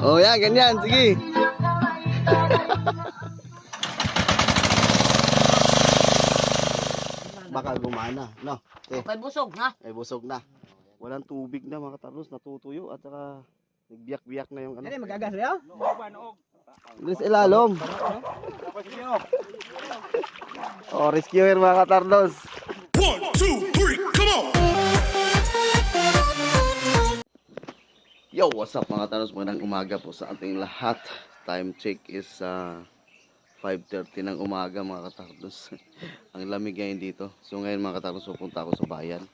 Oh, yan, ganyan. Sige. Baka gumana, no? Okay. May busog na. Ay, busog na. Walang tubig na mga katardos, natutuyo at saka nagbiyak-biyak na yung ano. Ano magagas ya? Bilis ilalom. Oh, rescuer mga katardos. 1, 2, 3, come on! Yo, what's up mga katardos? Magandang umaga po sa ating lahat. Time check is 5:30 ng umaga mga katardos. Ang lamig ngayon dito. So ngayon mga katardos, pupunta ako sa bayan.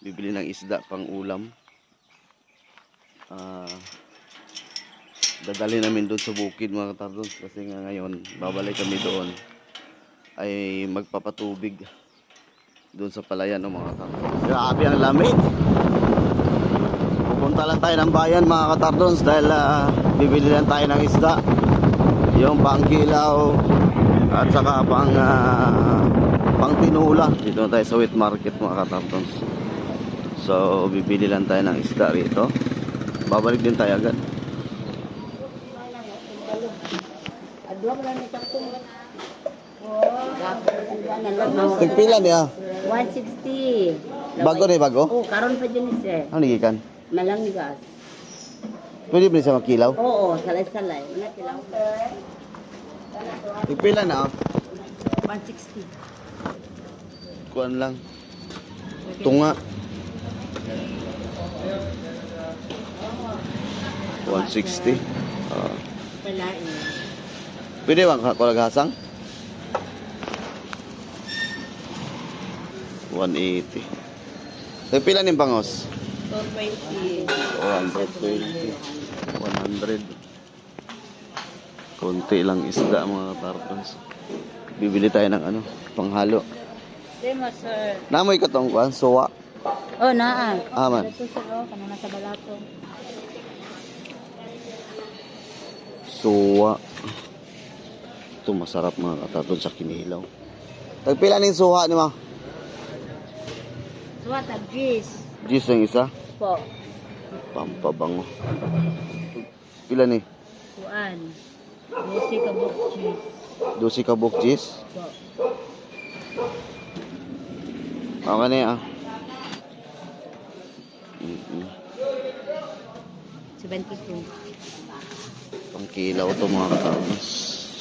Bibili ng isda pang ulam. Dadali namin doon sa bukid mga katardos. Kasi nga ngayon, babalik kami doon. Ay magpapatubig doon sa palayan ng mga katardos. Grabe ang lamig. Pupunta lang tayo ng bayan mga katardos dahil bibili lang tayo ng isda. Yung pang kilaw at saka pang tinula. Dito tayo sa wet market mga katardos. So bibili lang tayo ng isda rito. Babalik din tayo agad. Tigpila niya. 160. Bago na bago? Oh, karon pa din siya. Ano gikan? Malanggas. Pwede ba siya makilaw? Oo, salay-salay. Wala kilaw. Tigpila na 160. Kuan lang. Tunga. 160. Palain. Pwede bang kulaghasang? 180. Tigpila ning bangos? 220. 120. 100. Konti lang isda mga katardos. Bibili tayo ng ano, panghalo. Demo, sir. Namoy ka tong kuan, suwa. Oh, naa. Aman. Ito sir, oh, kanina sa balato. Suwa. Ito masarap mga katardos sa kinilaw. Tagpila ning suwa ni ma? Suwa, tag-gis. Gis ang isa. Po. Pampabango. Pila ni? Kuan. Lucy kabuk cheese. 12 kabuk gis. Po. Okay na yan 72. Pang kilaw to mga katardos.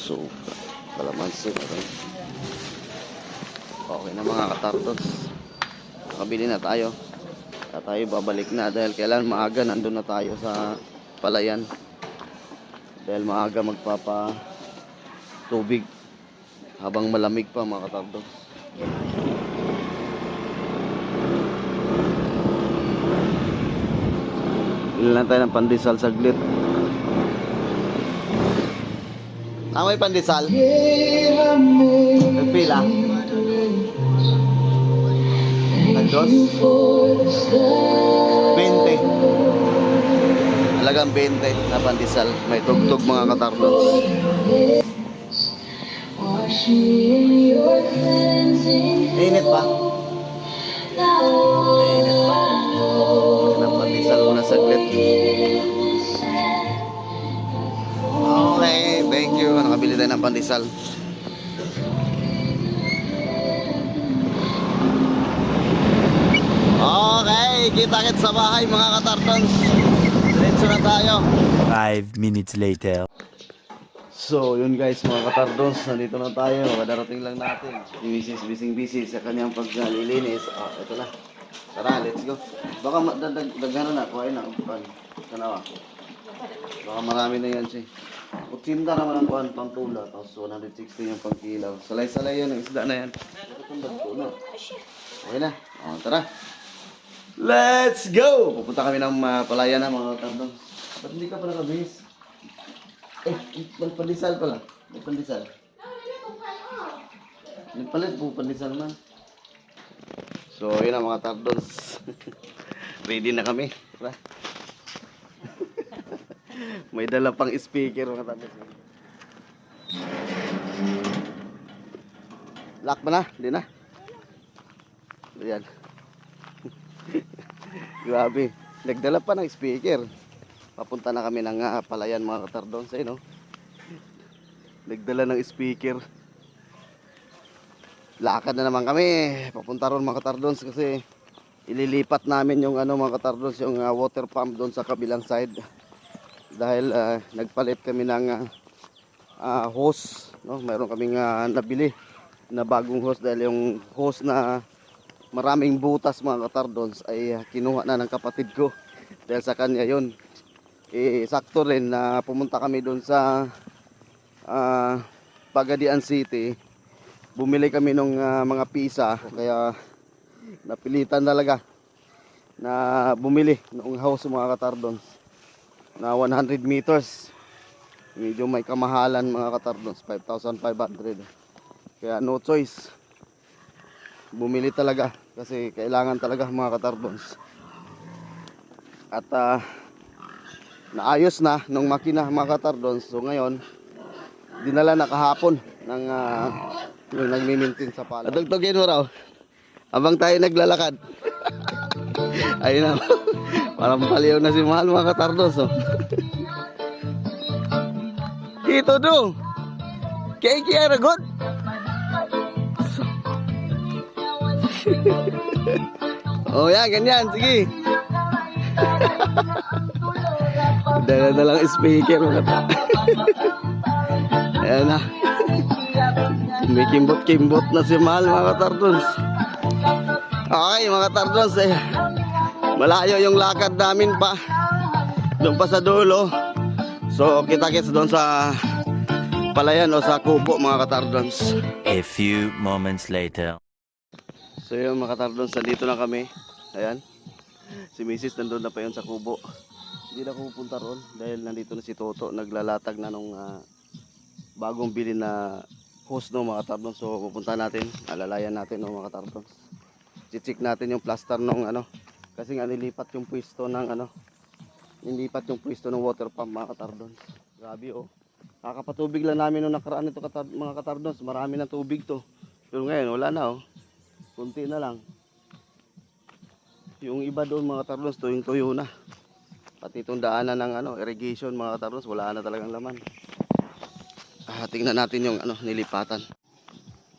Suka. Kalamansi. Okay na mga katardos. Nakabili na tayo. At tayo babalik na dahil kailan maaga nandun na tayo sa palayan. Dahil maaga magpapa tubig habang malamig pa mga katardos. Bili lang tayo ng pandesal saglit. May pandesal? Nagpila? Nagdos? 20. Halagang 20 na pandesal. May tugtog mga katardos. Init pa? Init pa? Ng pandesal muna saglit. Okay, thank you. Nakabili tayo ng pandesal. Okay, kita-kits sa bahay mga katartons. Diretso na tayo. 5 minutes later. So, yun guys mga katardons, nandito na tayo. Kadarating lang natin. Si Mrs. Busy sa kanyang paglilinis. Ito na. Tara, let's go. Baka daghan na, kuhain na. Kanawa. Baka marami na yan siya. Kutsinta naman ang kuhan, pang tula. Tapos 160 yung pang kilaw. Salay-salay yun, ang isda na yan. Okay na. Tara. Let's go! Pupunta kami ng palayan na mga katardons. Ba't hindi ka pa nakabihis? May pandesal pala. May pandesal. Nagpalit po pandesal man. So, yun ang mga tardons. Ready na kami. Tara. May dala pang speaker mga tardons. Lock ba na? Hindi na. Ayan. Grabe. Nagdala pa ng speaker. Papunta na kami ng palayan mga katardons. Ayun, no? Nagdala ng speaker. Lakad na naman kami. Papunta ron mga katardons kasi ililipat namin yung ano mga katardons, yung water pump doon sa kabilang side. Dahil nagpalit kami ng hose, no? Mayroon kaming nabili na bagong hose dahil yung hose na maraming butas mga katardons ay kinuha na ng kapatid ko dahil sa kanya yun. Sakto rin na pumunta kami doon sa Pagadian City. Bumili kami ng mga pisa kaya napilitan talaga na bumili ng house mga katardons na 100 meters. Medyo may kamahalan mga katardons, 5,500. Kaya no choice, bumili talaga kasi kailangan talaga mga katardons. At naayos na nung makina mga katardons. So ngayon dinala na kahapon ng yung nagmi-maintain sa pala. Dugtugin mo raw habang tayo naglalakad. Ayun na. Parang paliw na si Mahal mga katardos. Oh. Ito do. Kaya good. Oh ya, ganyan. Sige. Dala-dalang speaker mga katardos. Ayan na. May kimbot-kimbot na si Mahal mga katardons. Okay mga katardons, malayo yung lakad namin pa. Doon pa sa dulo. So kita-kits doon sa palayan o sa kubo mga katardons. A few moments later. So yun mga katardons, dito na kami. Ayan. Si Mrs. nandun na pa yun sa kubo. Hindi na ako pupunta ron dahil nandito na si Toto. Naglalatag na nung bagong bili na hose no mga katardons. So pupunta natin, alalayan natin no mga katardons. I-check natin yung plaster nung ano. Kasi nga nilipat yung pwesto ng ano. Nilipat yung pwesto ng water pump mga katardons. Grabe oh. Kakapatubig lang namin nung nakaraan ito mga katardons. Marami ng tubig to. Pero ngayon wala na oh. Kunti na lang. Yung iba doon mga katardons, tuyong-tuyo na. Pati itong daanan ng ano, irrigation mga katardons, wala na talagang laman. Tingnan natin yung ano, nilipatan.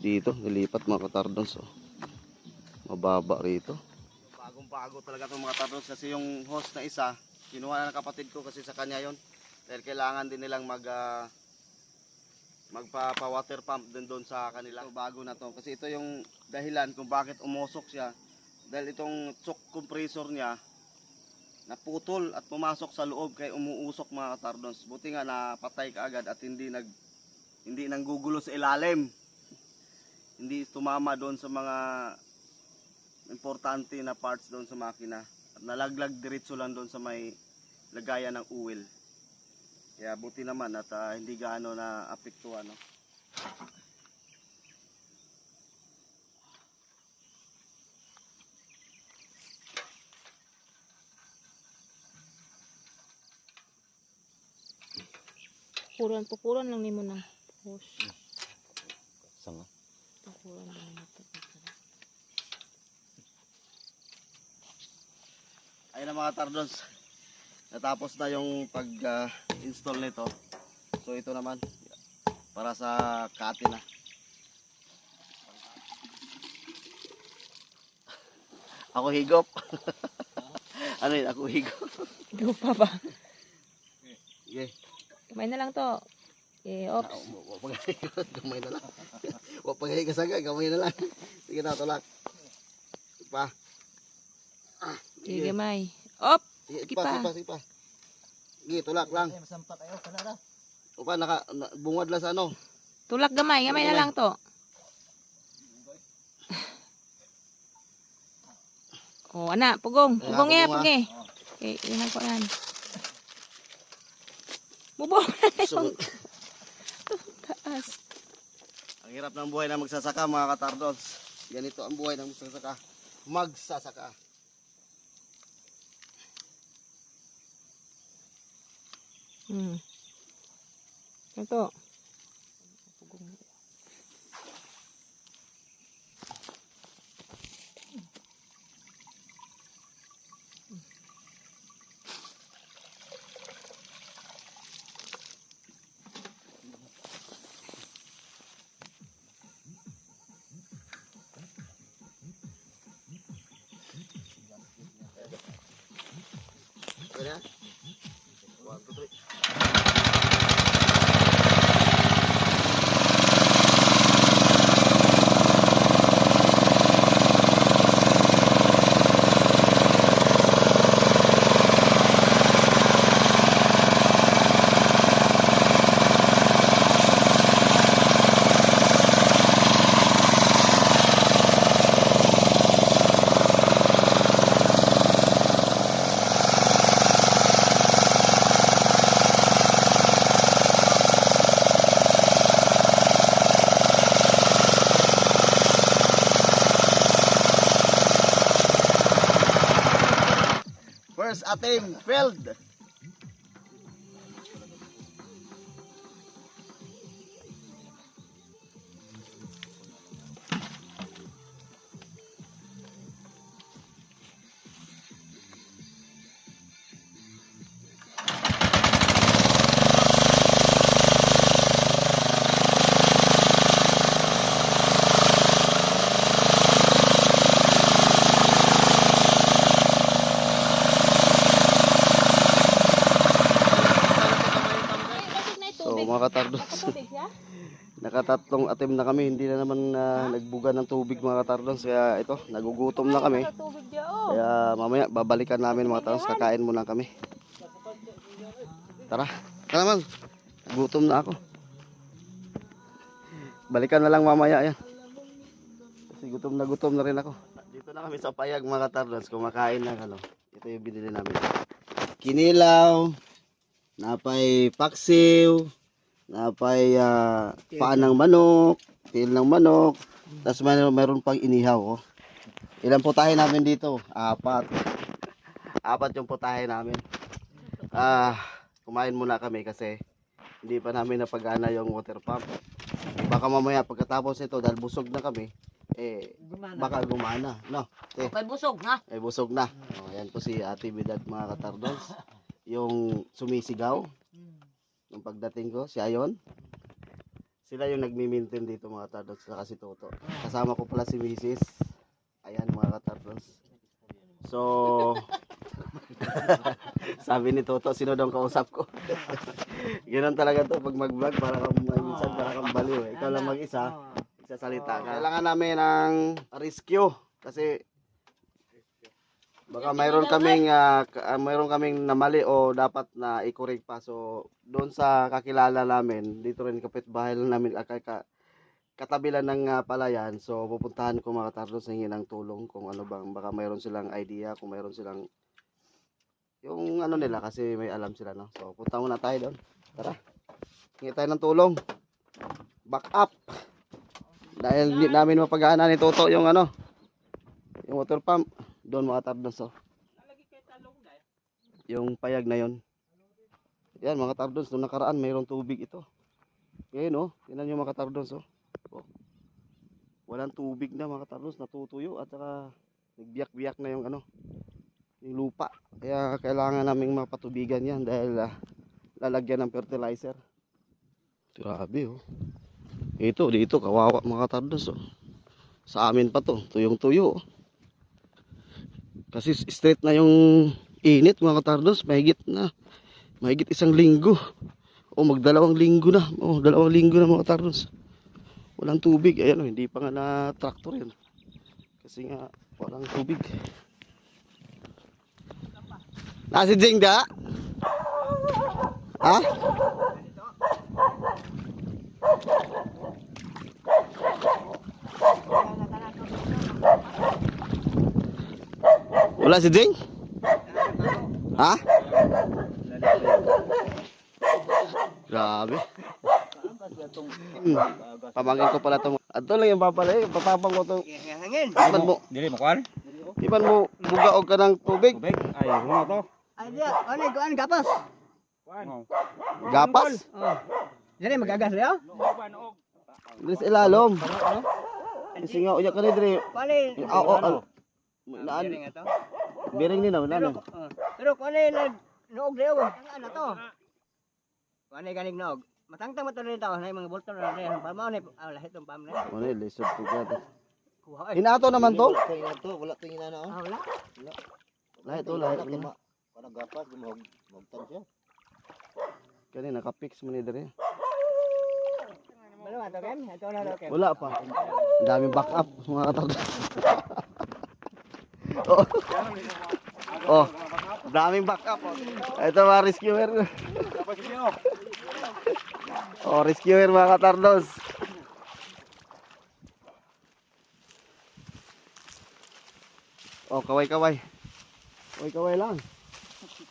Dito, nilipat mga katardons. Oh. Mababa rito. Bagong-bago talaga itong mga katardons kasi yung hose na isa, kinuha na ng kapatid ko kasi sa kanya yon. Dahil kailangan din nilang magpa-water pump din doon sa kanila. So, bago na to kasi ito yung dahilan kung bakit umusok siya. Dahil itong choke compressor niya naputol at pumasok sa loob kaya umuusok mga katardons. Buti nga napatay kaagad at hindi nanggugulo sa ilalim. Hindi tumama doon sa mga importante na parts doon sa makina. At nalaglag diretso lang doon sa may lagayan ng oil. Kaya buti naman at hindi gaano na apektuhan. No? Pukuran lang nimo ng hose. Sanga. Pukuran lang nimo. Ayun na mga katardons. Natapos na yung pag-install nito. So ito naman para sa kati na. Ako higop. Ano yun? Ako higop. Ikaw pa ba? Okay. Kamay na lang to. Oops. Gamay na lang. Huwag pagay kasaga. Gamay na lang. Sige na, tulak. Pa. Sige, gamay. Op! Sige Sige pa. pa. Sige pa. Sige, tulak lang. Upa, bungad lang sa ano. Tulak gamay. Gamay na lang to. Oh, anak. Pugong. Pugong eh. Pugong eh. Okay, yun ko yan. Bubong na yung taas. Ang hirap ng buhay na magsasaka mga katardons. Ganito ang buhay ng magsasaka. Magsasaka. Ito. Okay na? 1, 2, 3. First attempt failed. So mga katardos, nakatatlong attempt na kami, hindi na naman nagbuga ng tubig mga katardos, kaya ito, nagugutom na kami. Kaya mamaya babalikan namin mga katardos, kakain muna kami. Tara, tara naman, gutom na ako. Balikan na lang mamaya yan. Kasi gutom na rin ako. Dito na kami sa payag mga katardos, kumakain ng ano. Ito yung binili namin. Kinilaw, napay paksiw, napay paan ng manok, til ng manok, tapos meron pang inihaw. Oh. Ilan putahe namin dito? 4. 4 yung putahe namin. Kumain muna kami kasi hindi pa namin napagana yung water pump. Baka mamaya pagkatapos nito, dahil busog na kami, baka gumana. No? May busog na. Busog na. Oh, yan po si Ate Bidad mga katardos. Yung sumisigaw. Yung pagdating ko, siya yun. Sila yung nagmi-maintain dito mga katardos, saka si Toto. Kasama ko pala si Mrs. Ayan mga katardos. So, sabi ni Toto, sino daw kausap ko? Ganoon talaga to pag mag-vlog, para kang baliw. Ikaw lang mag-isa, salita ka. Kailangan namin ng rescue kasi baka mayroon kaming namali o dapat na i-correct pa. So, doon sa kakilala namin, dito rin kapitbahay lang namin, katabi lang ng palayan. So, pupuntahan ko mga katardos, hingi ng tulong kung ano bang, baka mayroon silang idea, kung mayroon silang yung ano nila, kasi may alam sila, no? So, punta muna tayo doon. Tara, hingi tayo ng tulong. Back up. Dahil hindi namin mapagana ni Toto yung ano, yung water pump. Doon mga katardos, oh. Yung payag na yon. Yan mga katardos, nung nakaraan mayroong tubig ito. Ngayon, oh, tingnan nyo mga katardos, oh. Walang tubig na mga katardos, natutuyo at saka nagbiyak-biyak na yung ano, yung lupa. Kaya kailangan naming mapatubigan yan dahil lalagyan ng fertilizer. Grabe, oh. Ito, dito kawawa mga katardos, oh. Sa amin pa to, tuyong-tuyo, oh. Kasi straight na yung init mga katardos, mahigit 1 linggo. O magdalawang linggo na. O 2 linggo na mga katardos. Walang tubig. Ayan o, hindi pa nga na tractor yun. Kasi nga walang tubig. Nasi Jing da? Ha? Wala si Jing? Ha? Grabe. Pamangkin ko pala itong. Ato lang yung papalay. Papapang ko itong. Ipan mo. Dili mo kuan? Ipan mo. Bugaog ka ng tubig. Tubig? Ay, mo to. Ay, dia, ano, gapas. Kuan. Gapas. Oh. Dili magagas ya? Dili sa ilalom. Kasi nga uyak ka na diri. Pali. Naan. Biring ni na. Pero kung ano noog daw, ano to? Kung ano ganig noog. Matangtang mato rin tao, na mga bulto na rin. Pamaw na, lahit ng pam na. Ano yung lisod po ka ito? Kuha ay. Hinato naman to? Wala tingin na. Wala. Lahit to, lahit. Para gapas magtan siya. Kani nakapix man ni dire. Ano ato Ken? Ito na daw Ken. Wala pa. Ang daming backup mga katardos. Oh. Oh. Daming backup. Oh. Ito mga rescuer. Oh, rescuer mga katardos. Oh, kaway-kaway. Kaway-kaway lang.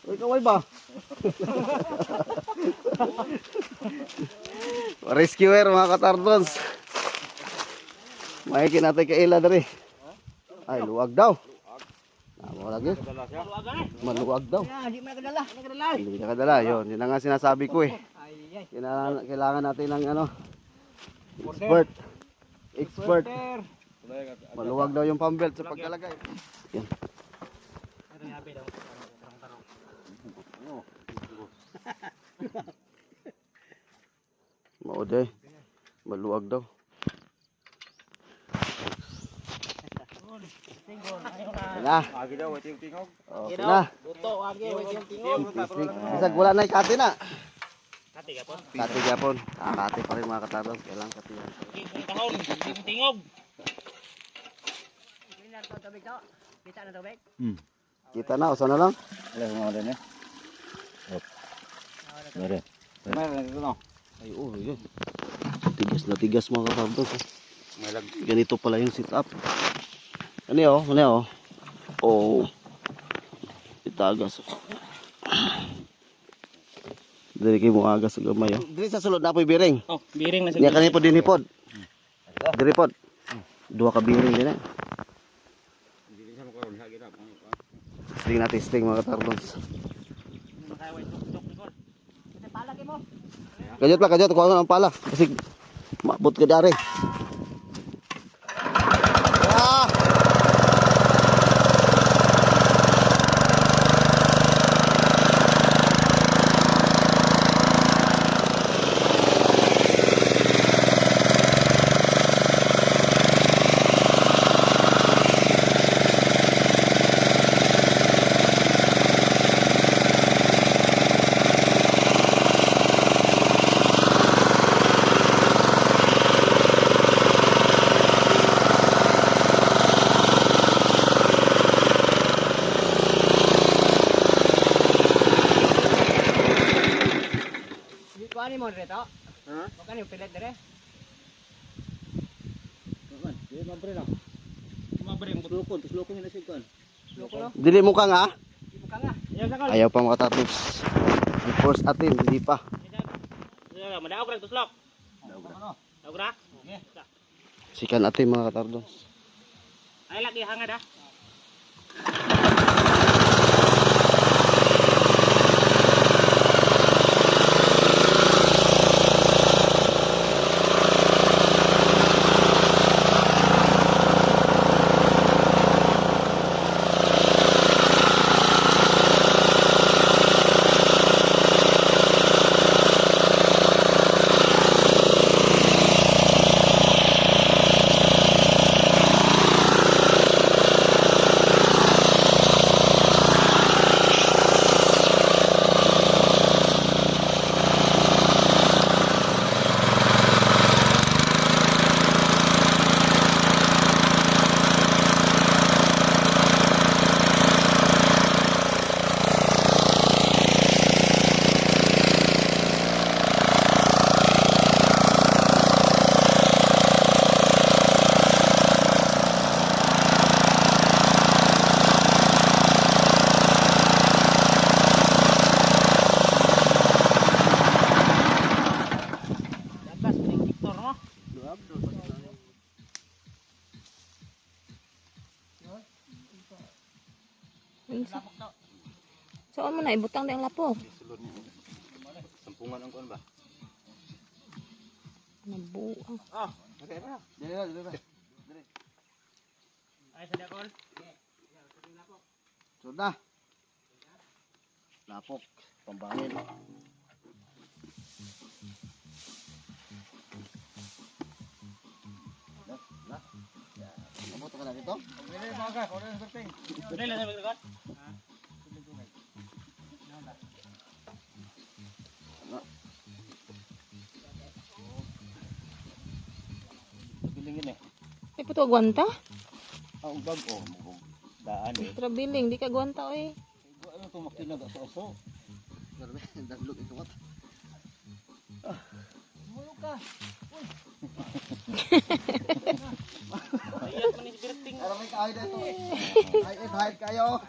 Kaway-kaway ba? Rescuer mga katardos. Maikin natin kay Ila dari. Ay, luwag daw. Tama lagi. Maluwag daw. Hindi mo nakadala. Hindi ka kadala. Yun, yun na nga sinasabi ko eh. Ay. Kailangan natin ng ano. Expert. Maluwag daw yung pambelt sa pagkalagay. Yan. Mauday. Maluwag daw. Na. Agi daw, ito yung tingog. Okay na. Buto, wagi, wagi yung tingog. Bisag wala na yung kati na. Kati gyapon. Kati pa rin mga katardos. Kailangan kati yan. Pinar to tubig to. Bisa na tubig. Kita na. Usa na lang. Wala mo din eh. Mere. Meron ito no. Ay, oh, yun. Tigas mga katardos. Ganito pala yung sit up. Ano yun? Ano yun? Oh. Itagas. Dili kay mo agas sa gamay. Dili sa sulod na po'y biring. Oh, biring na Niya kanina po din hipod. Diri pod. Dua ka biring din eh. Testing mga katardos. Palagi mo. Kajot. Kuha ko ng pala. Kasi mabot ka dari. Ah! Kuani mo dito? Ha? Kuani yung pilit dire? Tuslukon na siya kan. Loko no? Dili mo ka nga. Di mo ka nga. Ayaw sa kol. Ayaw pa mga katardos. Force atin, hindi pa. Madaog ra tuslok. Daog ra? Sikan atin mga katardos. Ay lagi hangad ah. Saan mo na ibutang na yung lapok? Sampungan ang kuan ba? Nabuang. Okay na. Dili na. Ay sa dakol. Sudah. Lapok. Pambangin. Na. Mabuto ka na dito? Dili lang sa dakol. Ito gwanta? Ang bag o. Daan eh. Traveling, di ka gwanta oy. Ano itong makinag sa oso? Daglog ito kat. Mulog ka. Ano may kahoy dito? Hide kayo.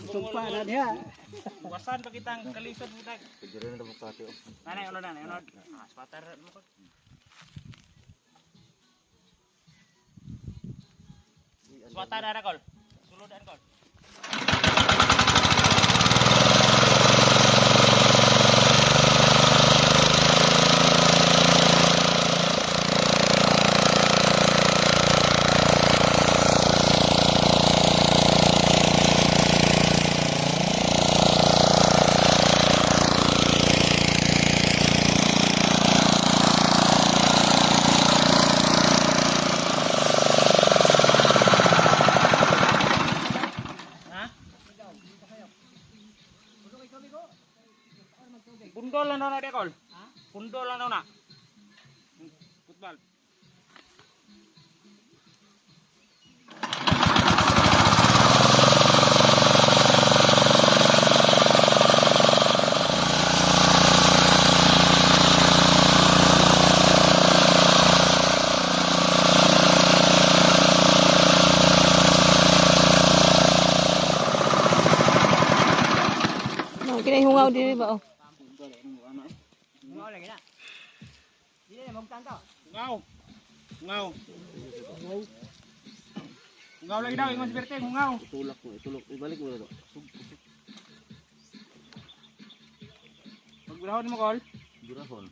Sumpa na diha. Wasan pa kitang kalisod mo dag. Pwede rin na bukati o. Nanay, ano na, ano. Spatter mo ko. Spatter na kol. Suludan kol. Pundol lang daw na dia kol. Pundol lang daw na. Football. Kinahungaw diri ba oh. Mo lagi na. Dili na magtan to. Ngaw. Ngaw. Ngaw lagi daw, ingon si Berteng, ngaw. Itulak. Ibalik mo na to. Pagbulahon mo kol. Durahon.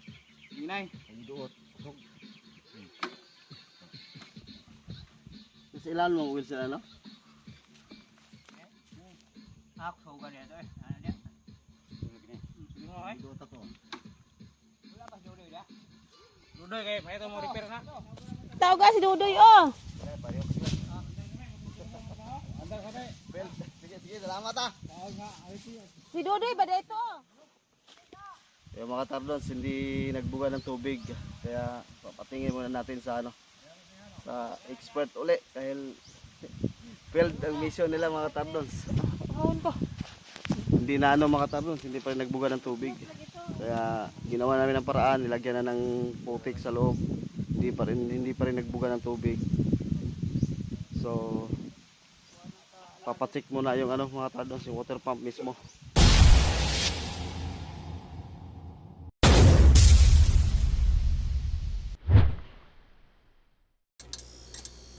Ginay. Ang duot. Sa ilan mo, Will, sila, no? Ako sa ugan dito eh. Ano dia? Sige mo ay. Duot ako. Wala pa jodoh dia. Dudoy kay may mo repair na. Tawag ka si Dudoy oh. Sige, salamat ah. Si Dudoy ba dito? Kaya mga Tardons, hindi nagbuga ng tubig. Kaya papatingin muna natin sa sa expert uli. Dahil failed ang mission nila mga Tardons. Ahon ko. Hindi na mga Tardons, hindi pa rin nagbuga ng tubig. Kaya ginawa namin ng paraan, nilagyan na ng putik sa loob. Hindi pa rin nagbuga ng tubig. So papacheck muna yung mga Tardons, yung water pump mismo.